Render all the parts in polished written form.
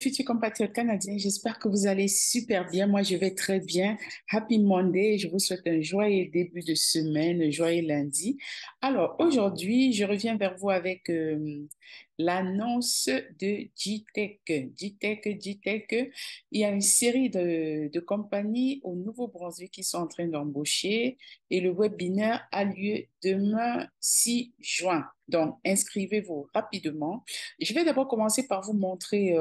Futurs compatriotes canadiens, j'espère que vous allez super bien. Moi, je vais très bien. Happy Monday. Je vous souhaite un joyeux début de semaine, un joyeux lundi. Alors, aujourd'hui, je reviens vers vous avec l'annonce de GTech. GTech. Il y a une série de compagnies au Nouveau-Brunswick qui sont en train d'embaucher et le webinaire a lieu demain 6 juin. Donc, inscrivez-vous rapidement. Je vais d'abord commencer par vous montrer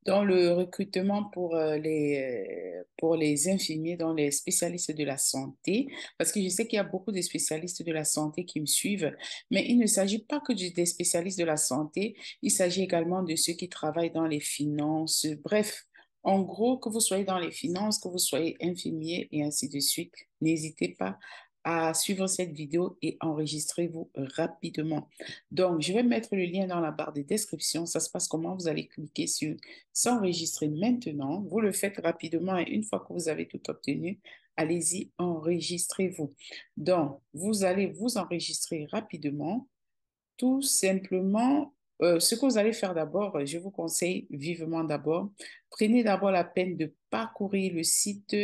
dans le recrutement pour les infirmiers, dans les spécialistes de la santé, parce que je sais qu'il y a beaucoup de spécialistes de la santé qui me suivent, mais il ne s'agit pas que des spécialistes de la santé, il s'agit également de ceux qui travaillent dans les finances, bref. En gros, que vous soyez dans les finances, que vous soyez infirmier et ainsi de suite, n'hésitez pas à suivre cette vidéo et enregistrez-vous rapidement. Donc, je vais mettre le lien dans la barre de description. Ça se passe comment? Vous allez cliquer sur s'enregistrer maintenant. Vous le faites rapidement et une fois que vous avez tout obtenu, allez-y, enregistrez-vous. Donc, vous allez vous enregistrer rapidement. Tout simplement, ce que vous allez faire d'abord, je vous conseille vivement d'abord, prenez d'abord la peine de parcourir le site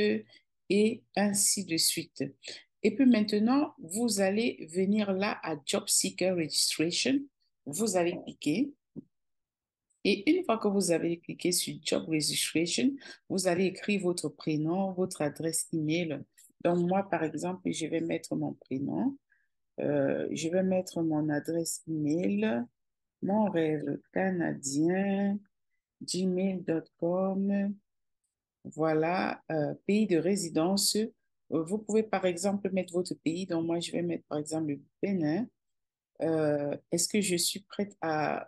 et ainsi de suite. Et puis maintenant, vous allez venir là à Job Seeker Registration. Vous allez cliquer. Et une fois que vous avez cliqué sur Job Registration, vous allez écrire votre prénom, votre adresse email. Donc, moi, par exemple, je vais mettre mon prénom, je vais mettre mon adresse email, mon rêve canadien, gmail.com. Voilà, pays de résidence. Vous pouvez, par exemple, mettre votre pays. Donc, moi, je vais mettre, par exemple, le Bénin. Est-ce que je suis prête à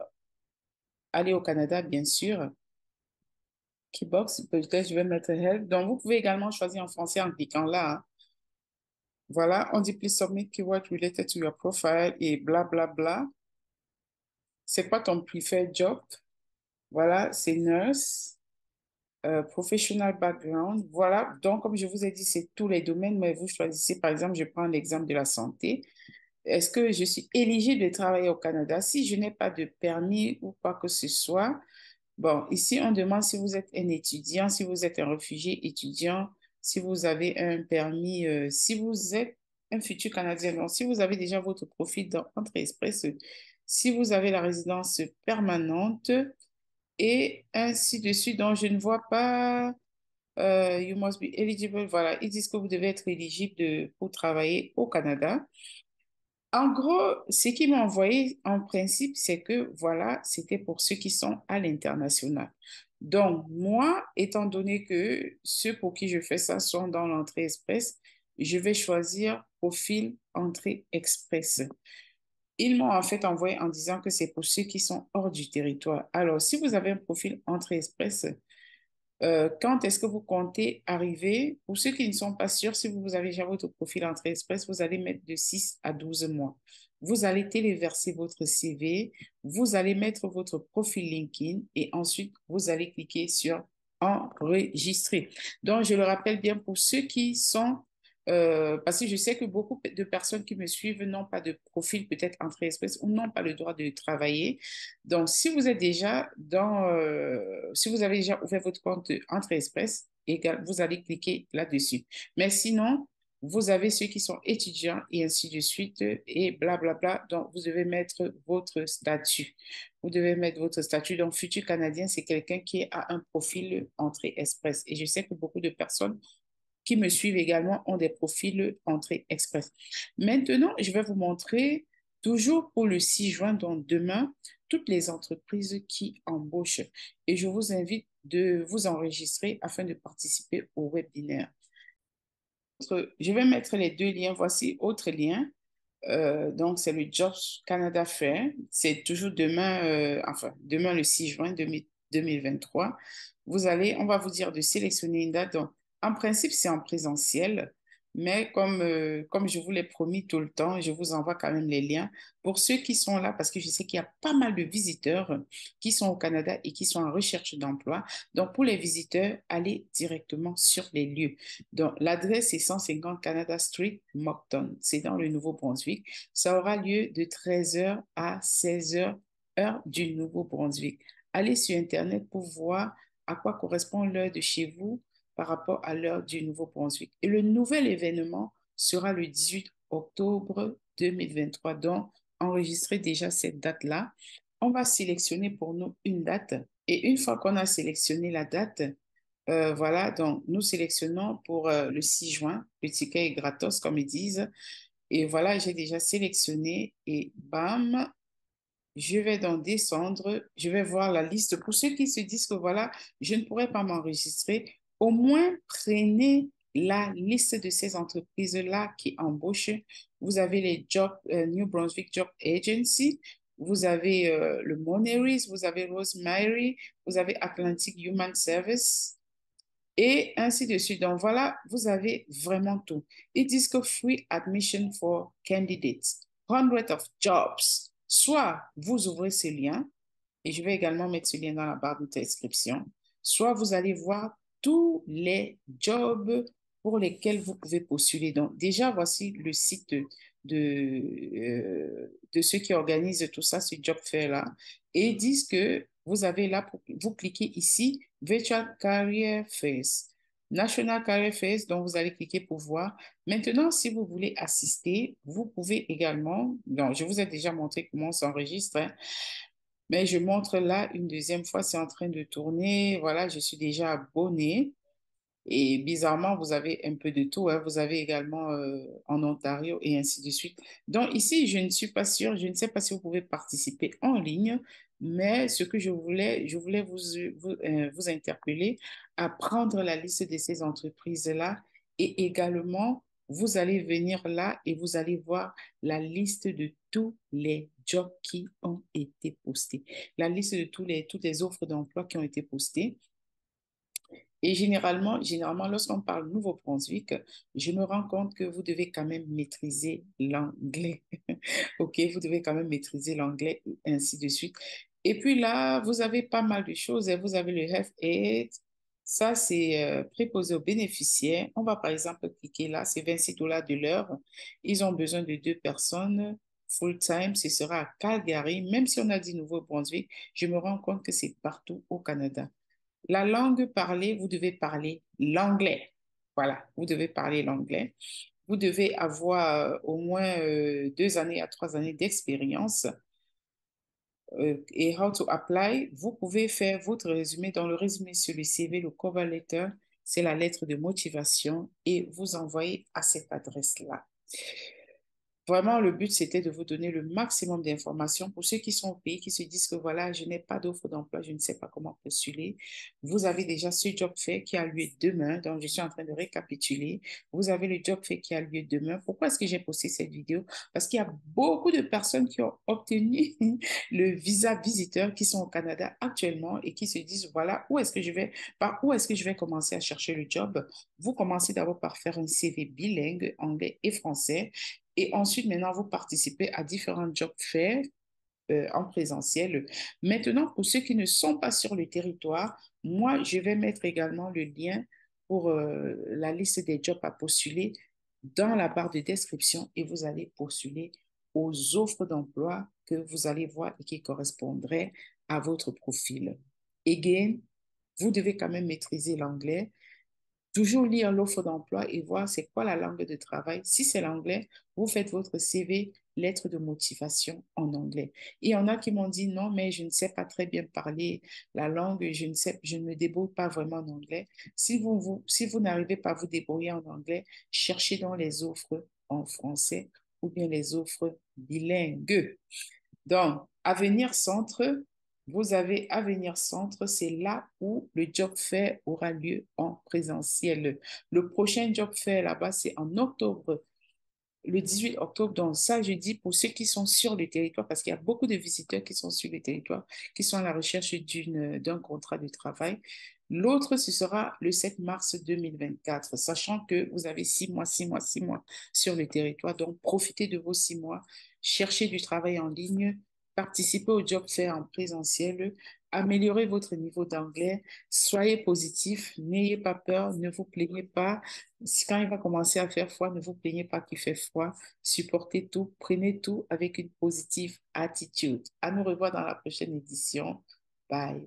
aller au Canada? Bien sûr. Keybox, peut-être je vais mettre help. Donc, vous pouvez également choisir en français en cliquant là, hein. Voilà, on dit please submit keyword related to your profile et bla bla bla. C'est quoi ton preferred job? Voilà, c'est nurse, professional background. Voilà, donc comme je vous ai dit, c'est tous les domaines, mais vous choisissez, par exemple, je prends l'exemple de la santé. Est-ce que je suis éligible de travailler au Canada? Si je n'ai pas de permis ou quoi que ce soit, bon, ici, on demande si vous êtes un étudiant, si vous êtes un réfugié étudiant, si vous avez un permis, si vous êtes un futur Canadien. Donc, si vous avez déjà votre profil dans Entrée Express, si vous avez la résidence permanente et ainsi de suite. Donc, je ne vois pas, you must be eligible. Voilà, ils disent que vous devez être éligible pour travailler au Canada. En gros, ce qu'ils m'ont envoyé en principe, c'est que voilà, c'était pour ceux qui sont à l'international. Donc, moi, étant donné que ceux pour qui je fais ça sont dans l'entrée express, je vais choisir profil entrée express. Ils m'ont en fait envoyé en disant que c'est pour ceux qui sont hors du territoire. Alors, si vous avez un profil entrée express, quand est-ce que vous comptez arriver? Pour ceux qui ne sont pas sûrs, si vous avez déjà votre profil Entrée Express, vous allez mettre de 6 à 12 mois. Vous allez téléverser votre CV, vous allez mettre votre profil LinkedIn et ensuite vous allez cliquer sur enregistrer. Donc, je le rappelle bien pour ceux qui sont, parce que je sais que beaucoup de personnes qui me suivent n'ont pas de profil peut-être Entrée Express ou n'ont pas le droit de travailler. Donc, si vous êtes déjà si vous avez déjà ouvert votre compte Entrée Express, vous allez cliquer là-dessus. Mais sinon, vous avez ceux qui sont étudiants et ainsi de suite et blablabla. Donc, vous devez mettre votre statut. Vous devez mettre votre statut. Donc, futur Canadien, c'est quelqu'un qui a un profil Entrée Express. Et je sais que beaucoup de personnes qui me suivent également ont des profils Entrée Express. Maintenant, je vais vous montrer, toujours pour le 6 juin, donc demain, toutes les entreprises qui embauchent. Et je vous invite de vous enregistrer afin de participer au webinaire. Je vais mettre les deux liens. Voici autre lien. Donc, c'est le Jobs Canada Fair. C'est toujours demain, enfin, demain le 6 juin 2023. On va vous dire de sélectionner une date. Donc, en principe, c'est en présentiel, mais comme je vous l'ai promis tout le temps, je vous envoie quand même les liens pour ceux qui sont là, parce que je sais qu'il y a pas mal de visiteurs qui sont au Canada et qui sont en recherche d'emploi. Donc, pour les visiteurs, allez directement sur les lieux. Donc, l'adresse est 150 Canada Street, Moncton. C'est dans le Nouveau-Brunswick. Ça aura lieu de 13 heures à 16 heures, heure du Nouveau-Brunswick. allez sur Internet pour voir à quoi correspond l'heure de chez vous par rapport à l'heure du Nouveau-Brunswick. Et le nouvel événement sera le 18 octobre 2023. Donc, enregistrez déjà cette date-là. On va sélectionner pour nous une date. Et une fois qu'on a sélectionné la date, voilà, donc nous sélectionnons pour le 6 juin. Le ticket est gratos, comme ils disent. Et voilà, j'ai déjà sélectionné et bam, je vais donc descendre, je vais voir la liste. Pour ceux qui se disent que voilà, je ne pourrais pas m'enregistrer, au moins prenez la liste de ces entreprises-là qui embauchent. Vous avez les New Brunswick Job Agency, vous avez le Moneris, vous avez Rosemary, vous avez Atlantic Human Service et ainsi de suite. Donc voilà, vous avez vraiment tout. Ils disent que free admission for candidates, hundreds of jobs. Soit vous ouvrez ce lien, et je vais également mettre ce lien dans la barre de description, soit vous allez voir tous les jobs pour lesquels vous pouvez postuler. Donc déjà, voici le site de ceux qui organisent tout ça, ce job fair-là, et ils disent que vous avez là, vous cliquez ici, Virtual Career Fairs. National Career Fairs, donc vous allez cliquer pour voir. Maintenant, si vous voulez assister, vous pouvez également, donc je vous ai déjà montré comment on s'enregistre, hein, mais je montre là une deuxième fois, c'est en train de tourner. Voilà, je suis déjà abonnée. Et bizarrement, vous avez un peu de tout, hein. Vous avez également en Ontario et ainsi de suite. Donc ici, je ne suis pas sûre, je ne sais pas si vous pouvez participer en ligne, mais ce que je voulais vous interpeller à prendre la liste de ces entreprises-là et également, vous allez venir là et vous allez voir la liste de tous les jobs qui ont été postés, la liste de toutes les offres d'emploi qui ont été postées. Et généralement, lorsqu'on parle Nouveau-Brunswick, je me rends compte que vous devez quand même maîtriser l'anglais. OK, vous devez quand même maîtriser l'anglais et ainsi de suite. Et puis là, vous avez pas mal de choses, hein. Vous avez le Health Aid. Ça, c'est préposé aux bénéficiaires. On va par exemple cliquer là, c'est 26 dollars de l'heure. Ils ont besoin de deux personnes full-time. Ce sera à Calgary. Même si on a dit Nouveau-Brunswick, je me rends compte que c'est partout au Canada. La langue parlée, vous devez parler l'anglais. Voilà, vous devez parler l'anglais. Vous devez avoir au moins 2 années à 3 années d'expérience. Et how to apply, vous pouvez faire votre résumé. Dans le résumé sur le CV, le cover letter, c'est la lettre de motivation et vous envoyez à cette adresse-là. Vraiment, le but, c'était de vous donner le maximum d'informations pour ceux qui sont au pays, qui se disent que voilà, je n'ai pas d'offre d'emploi, je ne sais pas comment postuler. Vous avez déjà ce job fait qui a lieu demain, donc je suis en train de récapituler. Vous avez le job fait qui a lieu demain. Pourquoi est-ce que j'ai posté cette vidéo? Parce qu'il y a beaucoup de personnes qui ont obtenu le visa visiteur qui sont au Canada actuellement et qui se disent, voilà, où est-ce que je vais, par où est-ce que je vais commencer à chercher le job? Vous commencez d'abord par faire un CV bilingue, anglais et français. Et ensuite, maintenant, vous participez à différents job fairs en présentiel. Maintenant, pour ceux qui ne sont pas sur le territoire, moi, je vais mettre également le lien pour la liste des jobs à postuler dans la barre de description et vous allez postuler aux offres d'emploi que vous allez voir et qui correspondraient à votre profil. Again, vous devez quand même maîtriser l'anglais. Toujours lire l'offre d'emploi et voir c'est quoi la langue de travail. Si c'est l'anglais, vous faites votre CV, lettre de motivation en anglais. Et il y en a qui m'ont dit non, mais je ne sais pas très bien parler la langue, je ne me débrouille pas vraiment en anglais. Si vous n'arrivez pas à vous débrouiller en anglais, cherchez dans les offres en français ou bien les offres bilingues. Donc, Avenir Centre, vous avez Avenir Centre, c'est là où le job fair aura lieu en présentiel. Le prochain job fair là-bas, c'est en octobre, le 18 octobre. Donc, ça, je dis pour ceux qui sont sur le territoire, parce qu'il y a beaucoup de visiteurs qui sont sur le territoire, qui sont à la recherche d'un contrat de travail. L'autre, ce sera le 7 mars 2024, sachant que vous avez 6 mois, 6 mois, 6 mois sur le territoire. Donc, profitez de vos 6 mois, cherchez du travail en ligne, participez au job fair en présentiel, améliorez votre niveau d'anglais, soyez positif, n'ayez pas peur, ne vous plaignez pas. Quand il va commencer à faire froid, ne vous plaignez pas qu'il fait froid. Supportez tout, prenez tout avec une positive attitude. À nous revoir dans la prochaine édition. Bye.